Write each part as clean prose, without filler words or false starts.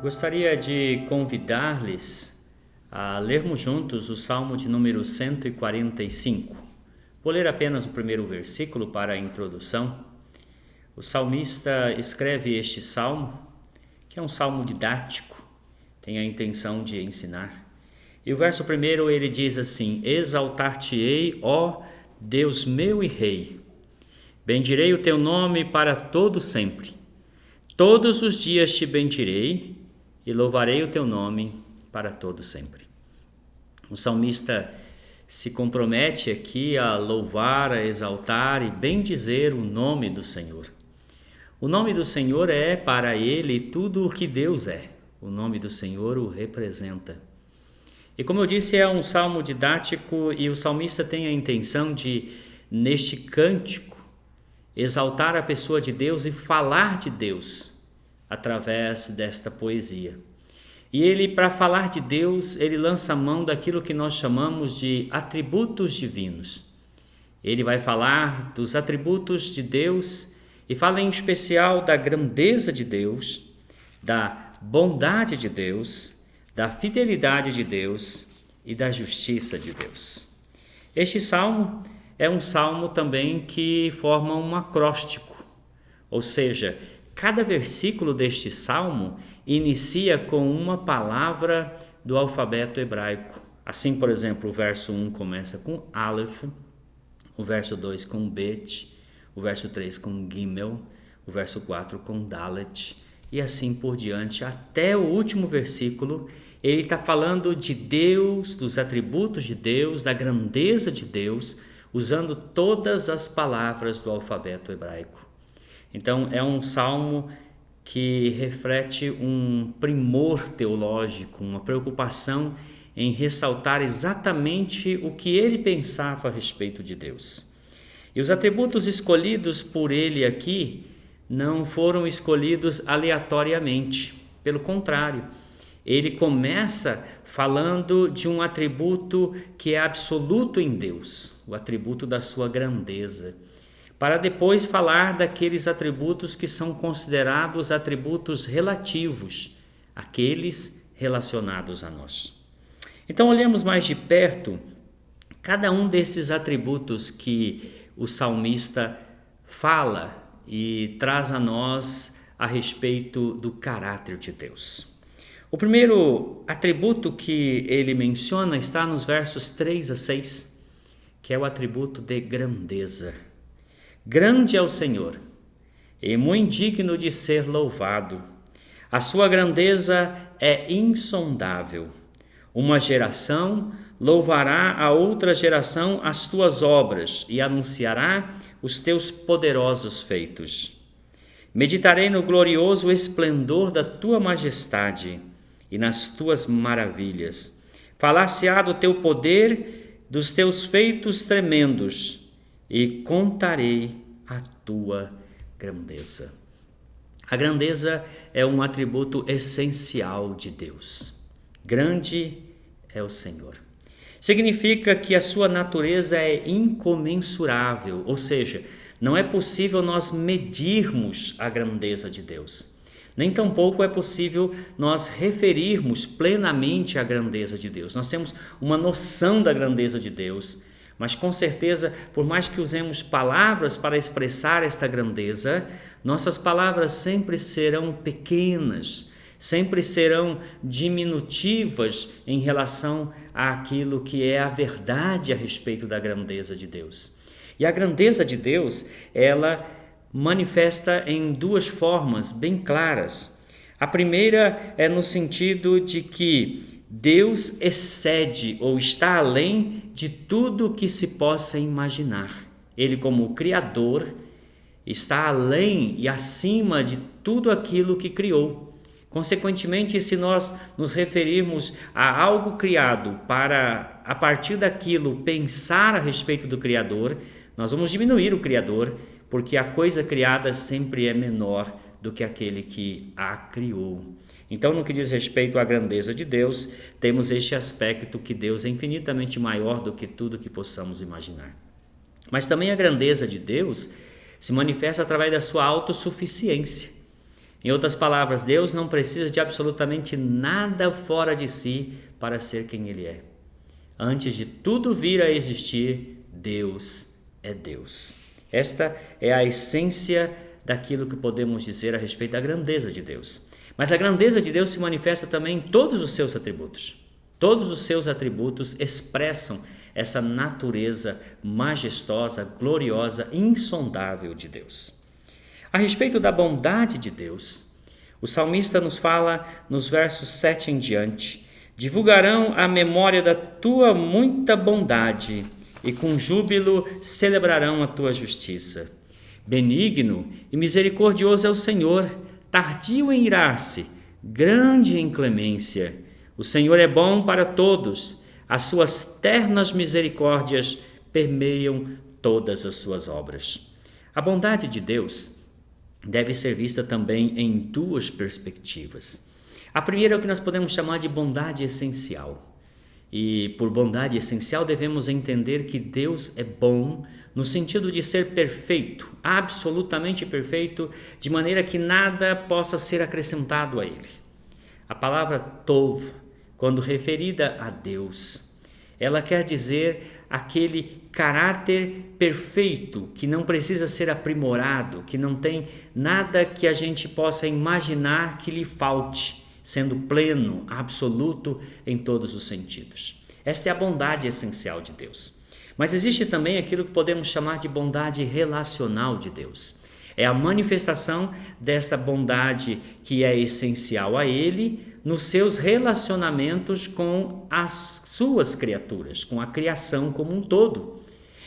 Gostaria de convidar-lhes a lermos juntos o Salmo de número 145. Vou ler apenas o primeiro versículo para a introdução. O salmista escreve este salmo, que é um salmo didático, tem a intenção de ensinar. E o verso primeiro ele diz assim: Exaltar-te-ei, ó Deus meu e Rei, bendirei o teu nome para todo sempre. Todos os dias te bendirei e louvarei o teu nome para todo sempre. O salmista se compromete aqui a louvar, a exaltar e bendizer o nome do Senhor. O nome do Senhor é para ele tudo o que Deus é. O nome do Senhor o representa. E como eu disse, é um salmo didático e o salmista tem a intenção de, neste cântico, exaltar a pessoa de Deus e falar de Deus através desta poesia. E ele, para falar de Deus, ele lança mão daquilo que nós chamamos de atributos divinos. Ele vai falar dos atributos de Deus e fala em especial da grandeza de Deus, da bondade de Deus, da fidelidade de Deus e da justiça de Deus. Este salmo é um salmo também que forma um acróstico, ou seja, cada versículo deste salmo inicia com uma palavra do alfabeto hebraico. Assim, por exemplo, o verso 1 começa com Aleph, o verso 2 com Bet, o verso 3 com Gimel, o verso 4 com Dalet, e assim por diante, até o último versículo. Ele está falando de Deus, dos atributos de Deus, da grandeza de Deus, usando todas as palavras do alfabeto hebraico. Então, é um salmo que reflete um primor teológico, uma preocupação em ressaltar exatamente o que ele pensava a respeito de Deus. E os atributos escolhidos por ele aqui não foram escolhidos aleatoriamente, pelo contrário, ele começa falando de um atributo que é absoluto em Deus, o atributo da sua grandeza, para depois falar daqueles atributos que são considerados atributos relativos, aqueles relacionados a nós. Então, olhemos mais de perto cada um desses atributos que o salmista fala e traz a nós a respeito do caráter de Deus. O primeiro atributo que ele menciona está nos versos 3 a 6, que é o atributo de grandeza. Grande é o Senhor, e muito digno de ser louvado. A sua grandeza é insondável. Uma geração louvará a outra geração as tuas obras e anunciará os teus poderosos feitos. Meditarei no glorioso esplendor da tua majestade e nas tuas maravilhas. Falar-se-á do teu poder, dos teus feitos tremendos, e contarei a tua grandeza. A grandeza é um atributo essencial de Deus. Grande é o Senhor. Significa que a sua natureza é incomensurável, ou seja, não é possível nós medirmos a grandeza de Deus. Nem tampouco é possível nós referirmos plenamente a grandeza de Deus. Nós temos uma noção da grandeza de Deus, mas com certeza, por mais que usemos palavras para expressar esta grandeza, nossas palavras sempre serão pequenas, sempre serão diminutivas em relação àquilo que é a verdade a respeito da grandeza de Deus. E a grandeza de Deus, ela manifesta em duas formas bem claras. A primeira é no sentido de que Deus excede ou está além de tudo que se possa imaginar. Ele, como Criador, está além e acima de tudo aquilo que criou. Consequentemente, se nós nos referirmos a algo criado para, a partir daquilo, pensar a respeito do Criador, nós vamos diminuir o Criador, porque a coisa criada sempre é menor do que aquele que a criou. Então, no que diz respeito à grandeza de Deus, temos este aspecto que Deus é infinitamente maior do que tudo que possamos imaginar. Mas também a grandeza de Deus se manifesta através da sua autossuficiência. Em outras palavras, Deus não precisa de absolutamente nada fora de si para ser quem Ele é. Antes de tudo vir a existir, Deus é Deus. Esta é a essência daquilo que podemos dizer a respeito da grandeza de Deus. Mas a grandeza de Deus se manifesta também em todos os seus atributos. Todos os seus atributos expressam essa natureza majestosa, gloriosa, insondável de Deus. A respeito da bondade de Deus, o salmista nos fala nos versos 7 em diante: divulgarão a memória da tua muita bondade e com júbilo celebrarão a tua justiça. Benigno e misericordioso é o Senhor, tardio em irar-se, grande em clemência. O Senhor é bom para todos, as suas ternas misericórdias permeiam todas as suas obras. A bondade de Deus deve ser vista também em duas perspectivas. A primeira é o que nós podemos chamar de bondade essencial. E por bondade essencial devemos entender que Deus é bom no sentido de ser perfeito, absolutamente perfeito, de maneira que nada possa ser acrescentado a Ele. A palavra tov, quando referida a Deus, ela quer dizer aquele caráter perfeito, que não precisa ser aprimorado, que não tem nada que a gente possa imaginar que lhe falte, sendo pleno, absoluto em todos os sentidos. Esta é a bondade essencial de Deus. Mas existe também aquilo que podemos chamar de bondade relacional de Deus. É a manifestação dessa bondade que é essencial a Ele nos seus relacionamentos com as suas criaturas, com a criação como um todo.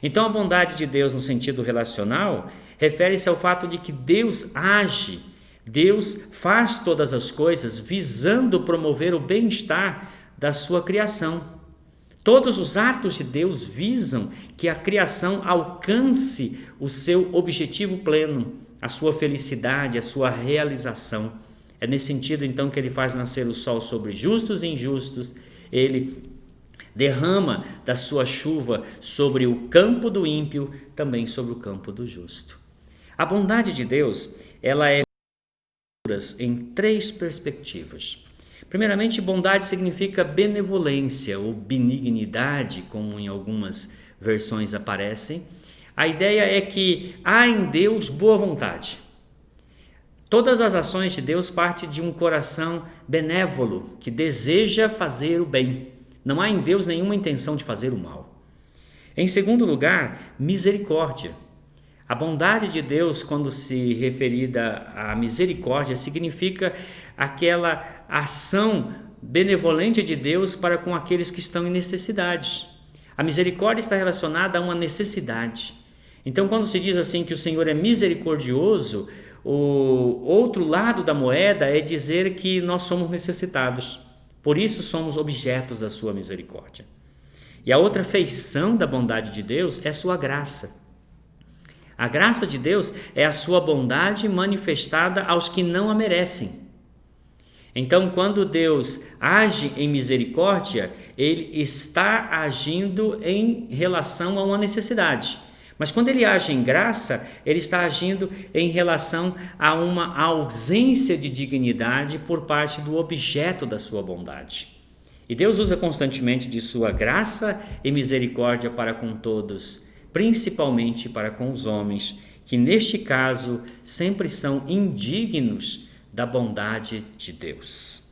Então, a bondade de Deus no sentido relacional refere-se ao fato de que Deus age, Deus faz todas as coisas visando promover o bem-estar da sua criação. Todos os atos de Deus visam que a criação alcance o seu objetivo pleno, a sua felicidade, a sua realização. É nesse sentido, então, que Ele faz nascer o sol sobre justos e injustos. Ele derrama da sua chuva sobre o campo do ímpio, também sobre o campo do justo. A bondade de Deus, ela é em três perspectivas. Primeiramente, bondade significa benevolência ou benignidade, como em algumas versões aparecem. A ideia é que há em Deus boa vontade. Todas as ações de Deus partem de um coração benévolo, que deseja fazer o bem. Não há em Deus nenhuma intenção de fazer o mal. Em segundo lugar, misericórdia. A bondade de Deus, quando se referida à misericórdia, significa aquela ação benevolente de Deus para com aqueles que estão em necessidade. A misericórdia está relacionada a uma necessidade. Então, quando se diz assim que o Senhor é misericordioso, o outro lado da moeda é dizer que nós somos necessitados. Por isso somos objetos da sua misericórdia. E a outra feição da bondade de Deus é sua graça. A graça de Deus é a sua bondade manifestada aos que não a merecem. Então, quando Deus age em misericórdia, Ele está agindo em relação a uma necessidade. Mas quando Ele age em graça, Ele está agindo em relação a uma ausência de dignidade por parte do objeto da sua bondade. E Deus usa constantemente de sua graça e misericórdia para com todos, principalmente para com os homens, que neste caso sempre são indignos da bondade de Deus.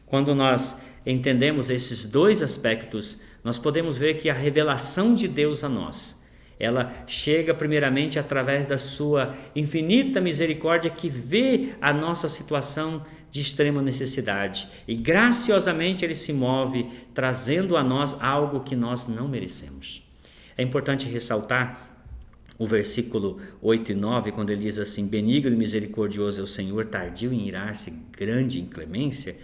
Quando nós entendemos esses dois aspectos, nós podemos ver que a revelação de Deus a nós, ela chega primeiramente através da sua infinita misericórdia, que vê a nossa situação de extrema necessidade e graciosamente Ele se move, trazendo a nós algo que nós não merecemos. É importante ressaltar o versículo 8 e 9, quando ele diz assim: benigno e misericordioso é o Senhor, tardio em irar-se, grande em clemência,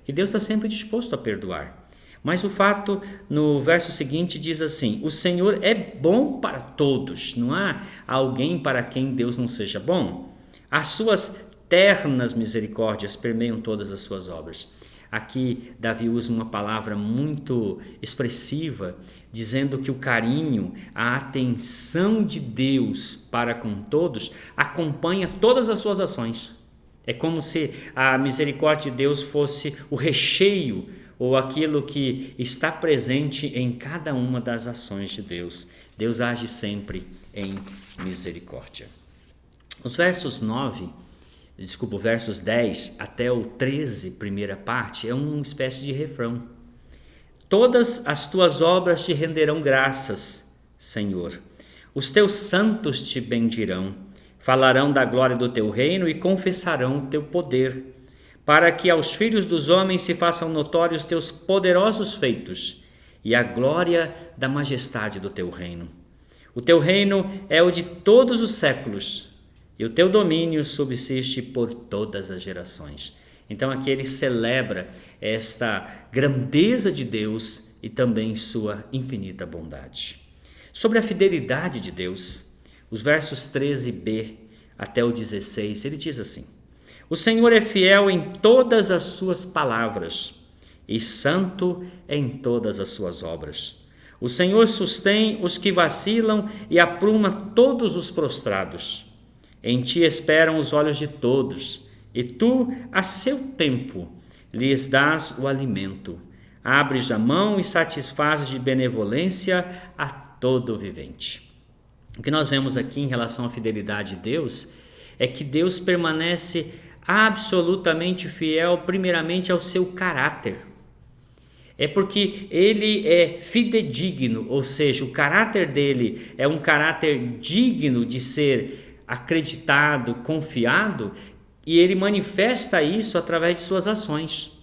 que Deus está sempre disposto a perdoar. Mas o fato, no verso seguinte, diz assim: o Senhor é bom para todos, não há alguém para quem Deus não seja bom. As suas ternas misericórdias permeiam todas as suas obras. Aqui Davi usa uma palavra muito expressiva, dizendo que o carinho, a atenção de Deus para com todos acompanha todas as suas ações. É como se a misericórdia de Deus fosse o recheio ou aquilo que está presente em cada uma das ações de Deus. Deus age sempre em misericórdia. Os versos 10 até o 13, primeira parte, é uma espécie de refrão. Todas as tuas obras te renderão graças, Senhor. Os teus santos te bendirão, falarão da glória do teu reino e confessarão o teu poder, para que aos filhos dos homens se façam notórios teus poderosos feitos e a glória da majestade do teu reino. O teu reino é o de todos os séculos, e o teu domínio subsiste por todas as gerações. Então aqui ele celebra esta grandeza de Deus e também sua infinita bondade. Sobre a fidelidade de Deus, os versos 13b até o 16, ele diz assim: o Senhor é fiel em todas as suas palavras e santo em todas as suas obras. O Senhor sustém os que vacilam e apruma todos os prostrados. Em ti esperam os olhos de todos, e tu, a seu tempo, lhes dás o alimento. Abres a mão e satisfazes de benevolência a todo vivente. O que nós vemos aqui em relação à fidelidade de Deus é que Deus permanece absolutamente fiel, primeiramente, ao seu caráter. É porque ele é fidedigno, ou seja, o caráter dele é um caráter digno de ser acreditado, confiado, e ele manifesta isso através de suas ações.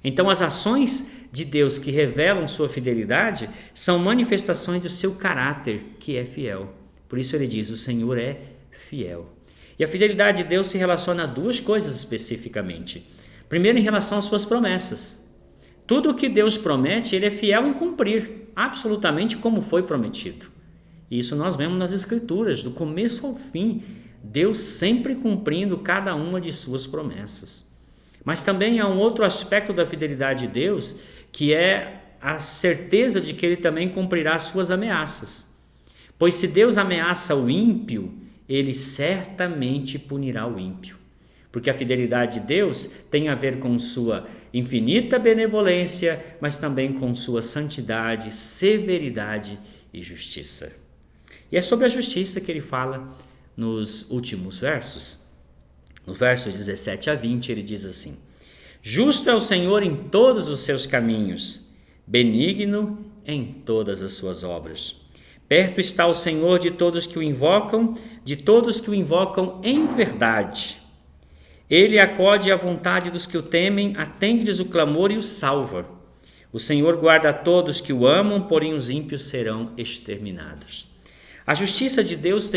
Então, as ações de Deus que revelam sua fidelidade são manifestações do seu caráter, que é fiel. Por isso ele diz: o Senhor é fiel. E a fidelidade de Deus se relaciona a duas coisas especificamente. Primeiro, em relação às suas promessas. Tudo o que Deus promete, ele é fiel em cumprir, absolutamente como foi prometido. Isso nós vemos nas Escrituras, do começo ao fim, Deus sempre cumprindo cada uma de suas promessas. Mas também há um outro aspecto da fidelidade de Deus, que é a certeza de que ele também cumprirá as suas ameaças. Pois se Deus ameaça o ímpio, ele certamente punirá o ímpio. Porque a fidelidade de Deus tem a ver com sua infinita benevolência, mas também com sua santidade, severidade e justiça. E é sobre a justiça que ele fala nos últimos versos. Nos versos 17 a 20 ele diz assim: justo é o Senhor em todos os seus caminhos, benigno em todas as suas obras. Perto está o Senhor de todos que o invocam em verdade. Ele acode à vontade dos que o temem, atende-lhes o clamor e os salva. O Senhor guarda a todos que o amam, porém os ímpios serão exterminados. A justiça de Deus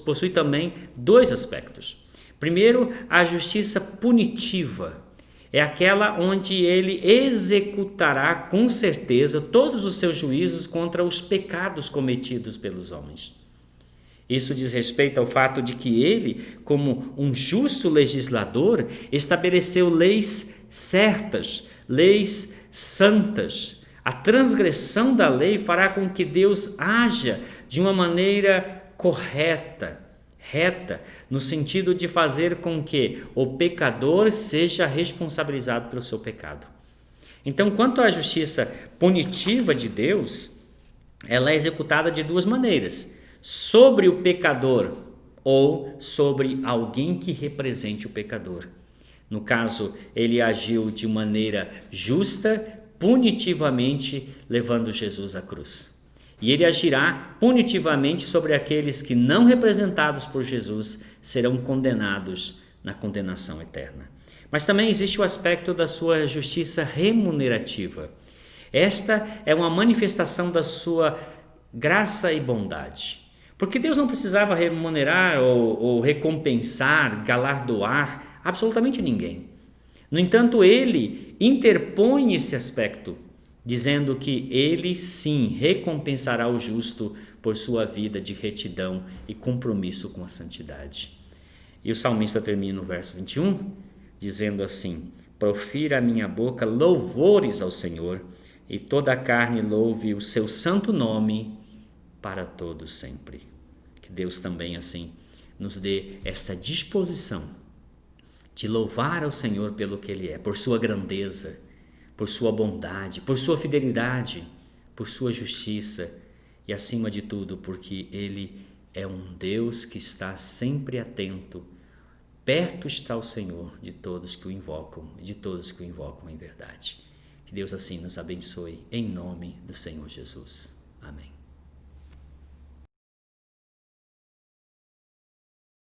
possui também dois aspectos. Primeiro, a justiça punitiva. É aquela onde ele executará com certeza todos os seus juízos contra os pecados cometidos pelos homens. Isso diz respeito ao fato de que ele, como um justo legislador, estabeleceu leis certas, leis santas. A transgressão da lei fará com que Deus haja de uma maneira correta, reta, no sentido de fazer com que o pecador seja responsabilizado pelo seu pecado. Então, quanto à justiça punitiva de Deus, ela é executada de duas maneiras: sobre o pecador ou sobre alguém que represente o pecador. No caso, ele agiu de maneira justa, punitivamente, levando Jesus à cruz. E ele agirá punitivamente sobre aqueles que, não representados por Jesus, serão condenados na condenação eterna. Mas também existe o aspecto da sua justiça remunerativa. Esta é uma manifestação da sua graça e bondade. Porque Deus não precisava remunerar ou recompensar, galardoar absolutamente ninguém. No entanto, ele interpõe esse aspecto, dizendo que ele sim recompensará o justo por sua vida de retidão e compromisso com a santidade. E o salmista termina no verso 21, dizendo assim: profira a minha boca louvores ao Senhor, e toda a carne louve o seu santo nome para todo sempre. Que Deus também assim nos dê esta disposição de louvar ao Senhor pelo que Ele é, por sua grandeza, por sua bondade, por sua fidelidade, por sua justiça e, acima de tudo, porque Ele é um Deus que está sempre atento. Perto está o Senhor de todos que o invocam, em verdade. Que Deus assim nos abençoe, em nome do Senhor Jesus. Amém.